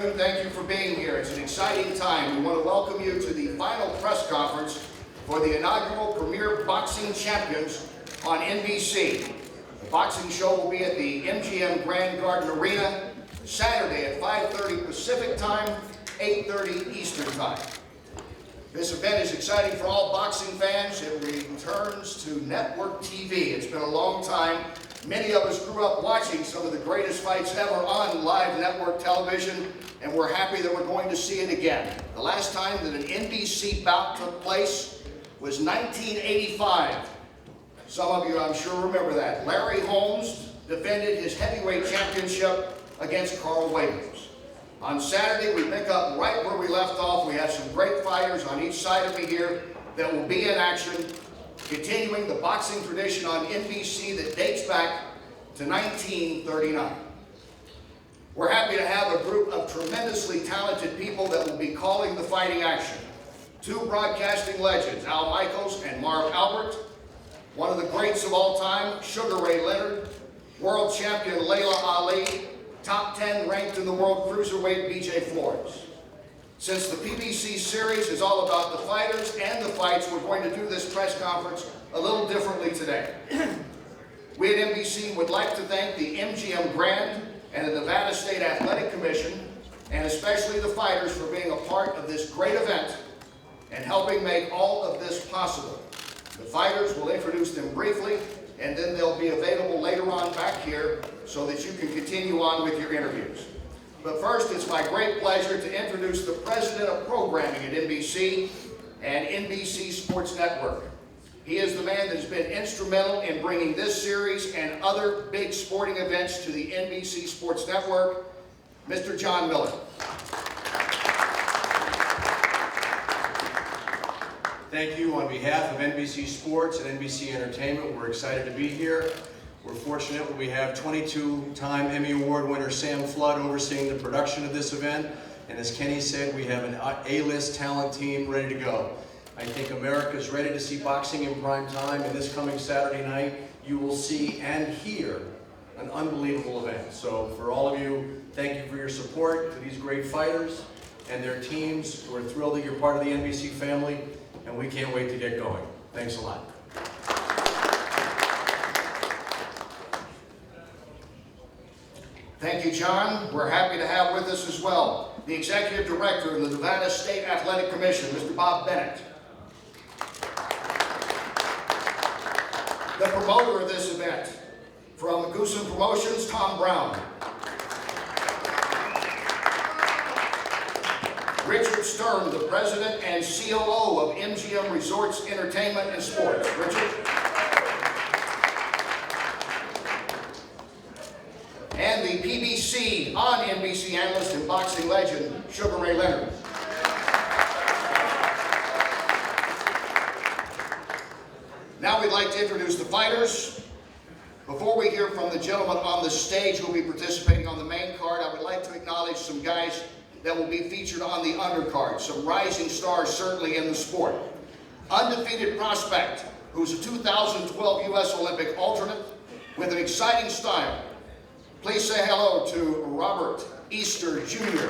Thank you for being here. It's an exciting time. We want to welcome you to the final press conference for the inaugural Premier Boxing Champions on NBC. The boxing show will be at the MGM Grand Garden Arena Saturday at 5:30 Pacific Time, 8:30 Eastern Time. This event is exciting for all boxing fans. It returns to network TV. It's been a long time. Many of us grew up watching some of the greatest fights ever on live network television, and we're happy that we're going to see it again. The last time that an NBC bout took place was 1985. Some of you, I'm sure, remember that. Larry Holmes defended his heavyweight championship against Carl Williams. On Saturday, we pick up right where we left off. We have some great fighters on each side of me here that will be in action, continuing the boxing tradition on NBC that dates back to 1939. We're happy to have a group of tremendously talented people that will be calling the fighting action. Two broadcasting legends, Al Michaels and Marv Albert, one of the greats of all time, Sugar Ray Leonard, world champion Layla Ali, top 10 ranked in the world cruiserweight BJ Flores. Since the PBC series is all about the fighters and the fights, we're going to do this press conference a little differently today. We at NBC would like to thank the MGM Grand and the Nevada State Athletic Commission, and especially the fighters, for being a part of this great event and helping make all of this possible. The fighters will introduce them briefly, and then they'll be available later on back here so that you can continue on with your interviews. But first, it's my great pleasure to introduce the president of programming at NBC and NBC Sports Network. He is the man that has been instrumental in bringing this series and other big sporting events to the NBC Sports Network, Mr. John Miller. Thank you. On behalf of NBC Sports and NBC Entertainment, we're excited to be here. We're fortunate that we have 22-time Emmy Award winner Sam Flood overseeing the production of this event. And as Kenny said, we have an A-list talent team ready to go. I think America is ready to see boxing in prime time, and this coming Saturday night, you will see and hear an unbelievable event. So for all of you, thank you for your support for these great fighters and their teams. We're thrilled that you're part of the NBC family, and we can't wait to get going. Thanks a lot. Thank you, John. We're happy to have with us as well the Executive Director of the Nevada State Athletic Commission, Mr. Bob Bennett. The promoter of this event, from Goosen Promotions, Tom Brown. Richard Stern, the President and COO of MGM Resorts Entertainment and Sports. Richard. And the PBC on NBC analyst and boxing legend, Sugar Ray Leonard. Now we'd like to introduce the fighters. Before we hear from the gentlemen on the stage who will be participating on the main card, I would like to acknowledge some guys that will be featured on the undercard, some rising stars certainly in the sport. Undefeated prospect, who's a 2012 U.S. Olympic alternate with an exciting style. Please say hello to Robert Easter Jr.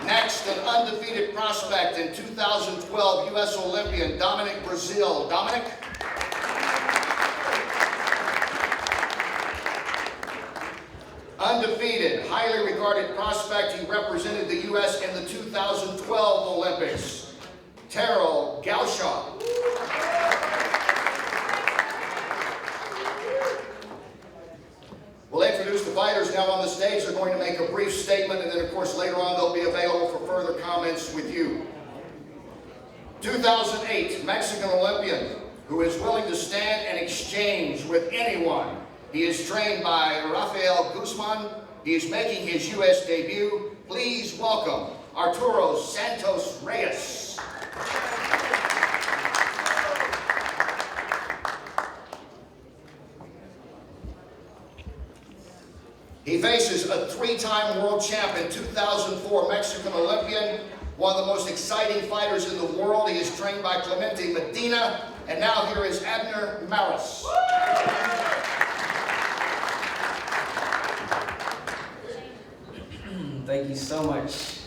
Next, an undefeated prospect in 2012 U.S. Olympian, Dominic Brazil. Dominic? Undefeated, highly regarded prospect. He represented the U.S. in the 2012 Olympics, Terrell Gaushaw. We'll introduce the fighters now on the stage. They're going to make a brief statement, and then, of course, later on they'll be available for further comments with you. 2008 Mexican Olympian who is willing to stand and exchange with anyone. He is trained by Rafael Guzman. He is making his U.S. debut. Please welcome Arturo Santos Reyes. He faces a three-time world champ and 2004 Mexican Olympian, one of the most exciting fighters in the world. He is trained by Clemente Medina, and now here is Abner Mares. so much.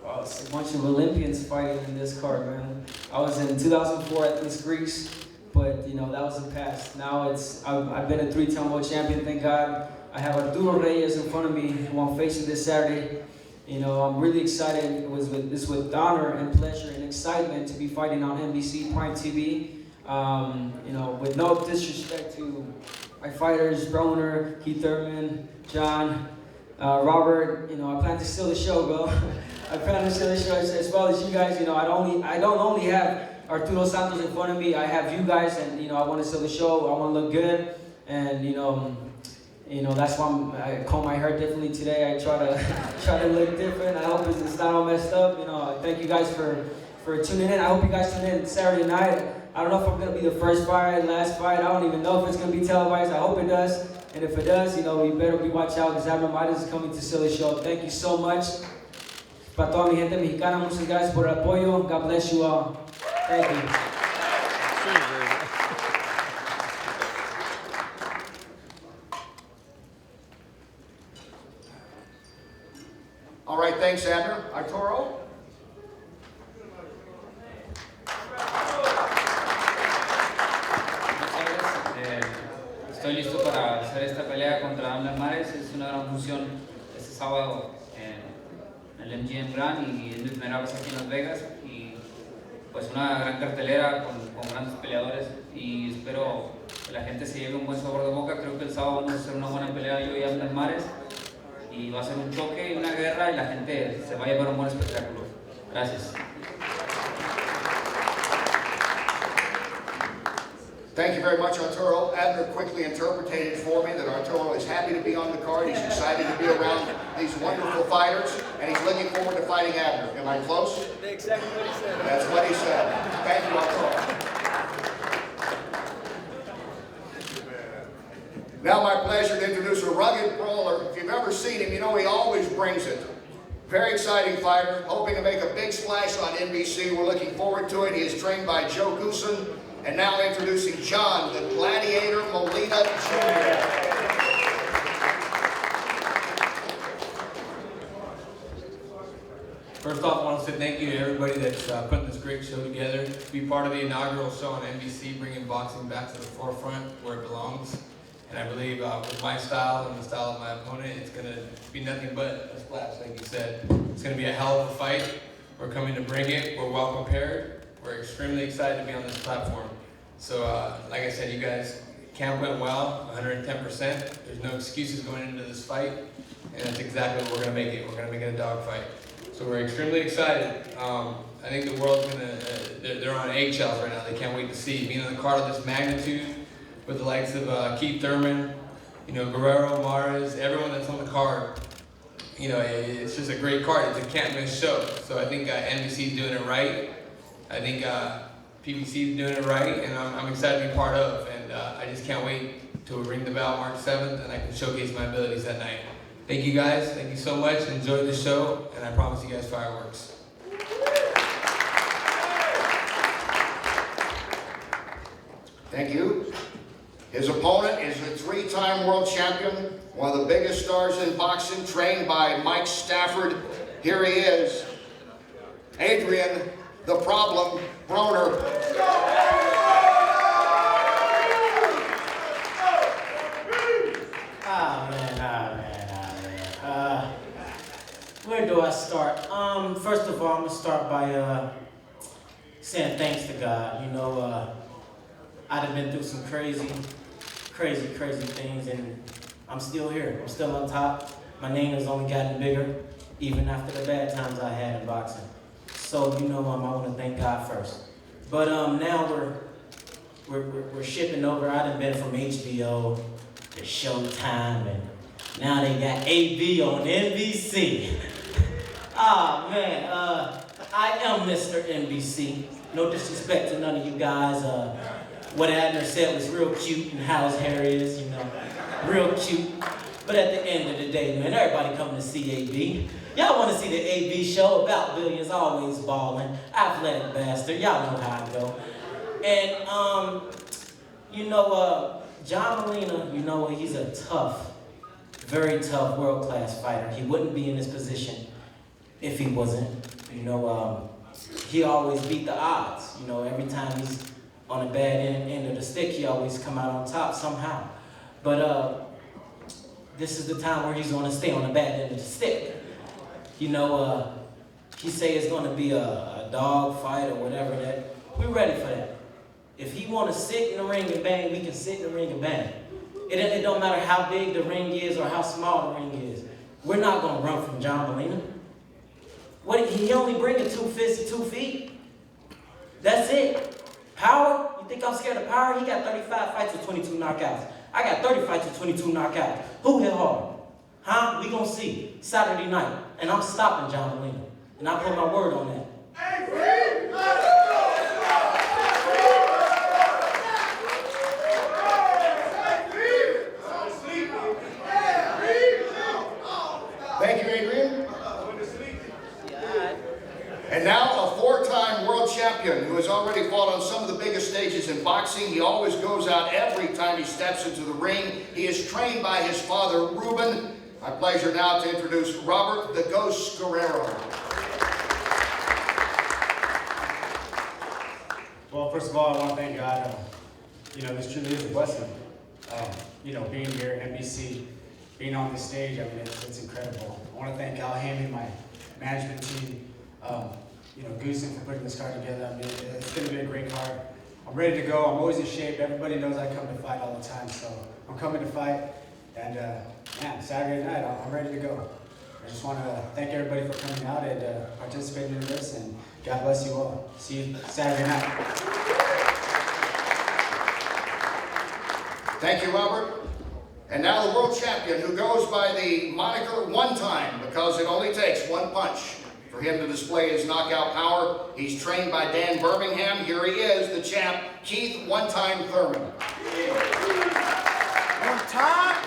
Wow, it's a bunch of Olympians fighting in this card, man. I was in 2004 at Miss Greece, but you know, that was the past. Now I've been a 3-time world champion, thank God. I have Arturo Reyes in front of me, who I'm facing this Saturday. You know, I'm really excited. It's with honor and pleasure and excitement to be fighting on NBC Prime TV. You know, with no disrespect to my fighters, Broner, Thurman, John, Robert. You know, I plan to steal the show, bro. I plan to steal the show as well as you guys. You know, I don't only have Arturo Santos in front of me. I have you guys, and you know, I want to steal the show. I want to look good, and you know, that's why I comb my hair differently today. I try to look different. I hope it's not all messed up. You know, thank you guys for tuning in. I hope you guys tune in Saturday night. I don't know if I'm gonna be the first fight, last fight. I don't even know if it's gonna be televised. I hope it does. And if it does, you know, you better watch out because Abner Mares is coming to steal the show. Thank you so much. Para toda mi gente mexicana, muchas gracias por el apoyo. God bless you all. Thank you. All right, thanks, Abner. Arturo? Estoy listo para hacer esta pelea contra Abner Mares. Es una gran función este sábado en el MGM Grand y es mi primera vez aquí en Las Vegas. Y pues una gran cartelera con grandes peleadores y espero que la gente se lleve un buen sabor de boca. Creo que el sábado vamos a hacer una buena pelea yo y Abner Mares. Y va a ser un choque y una guerra y la gente se va a llevar un buen espectáculo. Gracias. Thank you very much, Arturo. Abner quickly interpreted for me that Arturo is happy to be on the card. He's excited to be around these wonderful fighters, and he's looking forward to fighting Abner. Am I close? Exactly what he said. That's what he said. Thank you, Arturo. Now my pleasure to introduce a rugged brawler. If you've ever seen him, you know he always brings it. Very exciting fighter, hoping to make a big splash on NBC. We're looking forward to it. He is trained by Joe Goosen. And now introducing John, the Gladiator Molina Jr. First off, I want to say thank you to everybody that's putting this great show together. To be part of the inaugural show on NBC, bringing boxing back to the forefront where it belongs. And I believe with my style and the style of my opponent, it's going to be nothing but a splash, like you said. It's going to be a hell of a fight. We're coming to bring it. We're well prepared. We're extremely excited to be on this platform. So, like I said, you guys, camp went well, 110%. There's no excuses going into this fight, and that's exactly what we're going to make it. We're going to make it a dogfight. So we're extremely excited. I think the world's going to, they're on eggshells right now. They can't wait to see. Being on the card of this magnitude with the likes of Thurman, you know, Guerrero, Mares, everyone that's on the card, you know, it's just a great card. It's a can't-miss show. So I think NBC is doing it right. I think PBC is doing it right, and I'm excited to be part of. And I just can't wait to ring the bell March 7th, and I can showcase my abilities that night. Thank you guys. Thank you so much. Enjoy the show, and I promise you guys fireworks. Thank you. His opponent is a 3-time world champion, one of the biggest stars in boxing, trained by Mike Stafford. Here he is, Adrien, the Problem, Broner. Where do I start? First of all, I'm gonna start by saying thanks to God. You know, I'd have been through some crazy things, and I'm still here. I'm still on top. My name has only gotten bigger, even after the bad times I had in boxing. So, you know, I want to thank God first. But now we're shipping over. I done been from HBO to Showtime, and now they got AB on NBC. Ah, man, I am Mr. NBC. No disrespect to none of you guys. What Abner said was real cute, and how his hair is, you know, real cute. But at the end of the day, man, everybody coming to see AB. Y'all want to see the AB show about billions, always balling, athletic bastard. Y'all know how I go. And, you know, John Molina, you know, he's a tough very tough, world-class fighter. He wouldn't be in this position if he wasn't. You know, he always beat the odds. You know, every time he's on the bad end of the stick, he always come out on top somehow. But this is the time where he's going to stay on the bad end of the stick. You know, he say it's going to be a dog fight or whatever. That we're ready for that. If he want to sit in the ring and bang, we can sit in the ring and bang. It don't matter how big the ring is or how small the ring is. We're not going to run from John Molina. What, he only bringing 2 fists and 2 feet. That's it. Power? You think I'm scared of power? He got 35 fights with 22 knockouts. I got 30 fights with 22 knockouts. Who hit hard? Huh? We gonna see Saturday night. And I'm stopping John Molina. And I put my word on that. Thank you, Adrien. And now a 4-time world champion who has already fought on some of the biggest stages in boxing. He always goes out every time he steps into the ring. He is trained by his father, Ruben. My pleasure now to introduce Robert the Ghost Guerrero. Well, first of all, I want to thank God. You know, this truly is a blessing. You know, being here at NBC, being on this stage, I mean, it's incredible. I want to thank Al Hammond, my management team, you know, Goosen for putting this card together. I mean, it's going to be a great card. I'm ready to go. I'm always in shape. Everybody knows I come to fight all the time, so I'm coming to fight. And man, Saturday night, I'm ready to go. I just want to thank everybody for coming out and participating in this, and God bless you all. See you Saturday night. Thank you, Robert. And now the world champion who goes by the moniker One Time because it only takes one punch for him to display his knockout power. He's trained by Dan Birmingham. Here he is, the champ, Keith One Time Thurman. One time.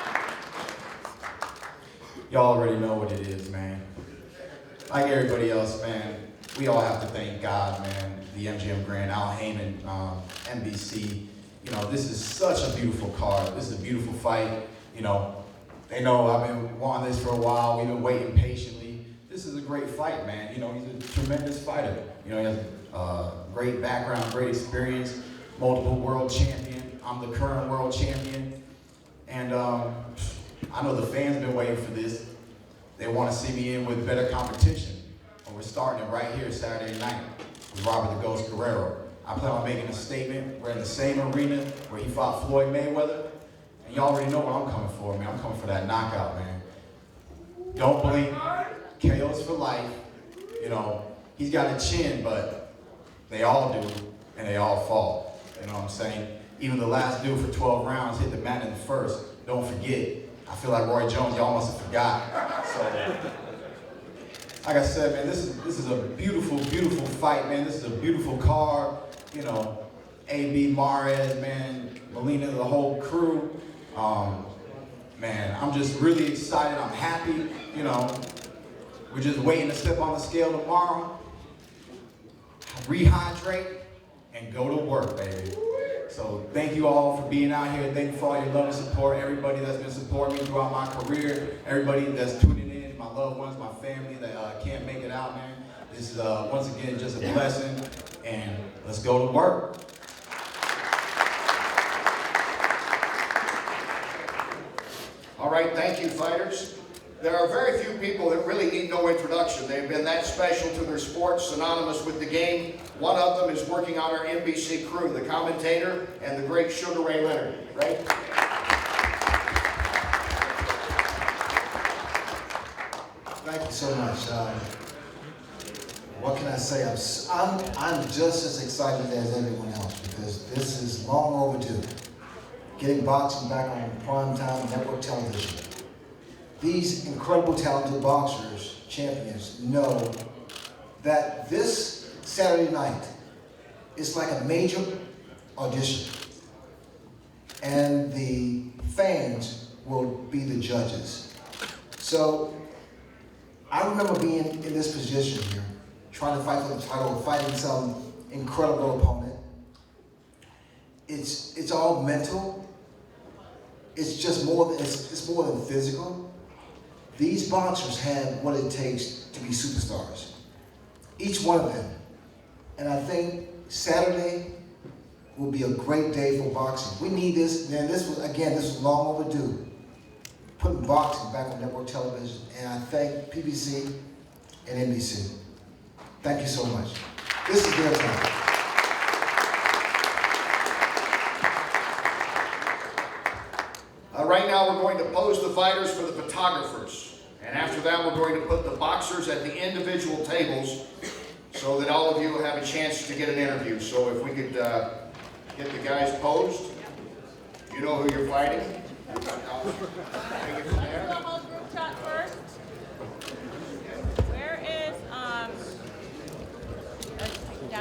Y'all already know what it is, man. Like everybody else, man, we all have to thank God, man. The MGM Grand, Al Hammond, NBC. You know, this is such a beautiful card. This is a beautiful fight. You know, they know I've been wanting this for a while. We've been waiting patiently. This is a great fight, man. You know, he's a tremendous fighter. You know, he has a great background, great experience, multiple world champion. I'm the current world champion. And I know the fans been waiting for this. They want to see me in with better competition. And we're starting it right here Saturday night with Robert the Ghost Guerrero. I plan on making a statement. We're in the same arena where he fought Floyd Mayweather. And you already know what I'm coming for, man. I'm coming for that knockout, man. Don't blink. KO's for life. You know, he's got a chin, but they all do, and they all fall. You know what I'm saying? Even the last dude for 12 rounds hit the mat in the first. Don't forget. I feel like Roy Jones, y'all must have forgot. So, like I said, man, this is a beautiful, beautiful fight, man. This is a beautiful card. You know, Abner Mares, man, Molina, the whole crew. Man, I'm just really excited. I'm happy. You know, we're just waiting to step on the scale tomorrow, rehydrate, and go to work, baby. So thank you all for being out here. Thank you for all your love and support. Everybody that's been supporting me throughout my career. Everybody that's tuning in, my loved ones, my family that can't make it out, man. This is, once again, just a blessing. And let's go to work. All right, thank you, fighters. There are very few people that really need no introduction. They've been that special to their sport, synonymous with the game. One of them is working on our NBC crew, the commentator and the great Sugar Ray Leonard, right? Thank you so much. What can I say? I'm just as excited as everyone else because this is long overdue. Getting boxing back on primetime network television. These incredible talented boxers, champions, know that this Saturday night is like a major audition. And the fans will be the judges. So I remember being in this position here, trying to fight for the title, fighting some incredible opponent. It's all mental. it's just more than, it's more than physical. These boxers have what it takes to be superstars. Each one of them. And I think Saturday will be a great day for boxing. We need this, man. This was long overdue. Putting boxing back on network television. And I thank PBC and NBC. Thank you so much. This is their time. Right now we're going to pose the fighters for the photographers. And after that we're going to put the boxers at the individual tables so that all of you have a chance to get an interview. So if we could get the guys posed. You know who you're fighting. Take it from there. Group shot first.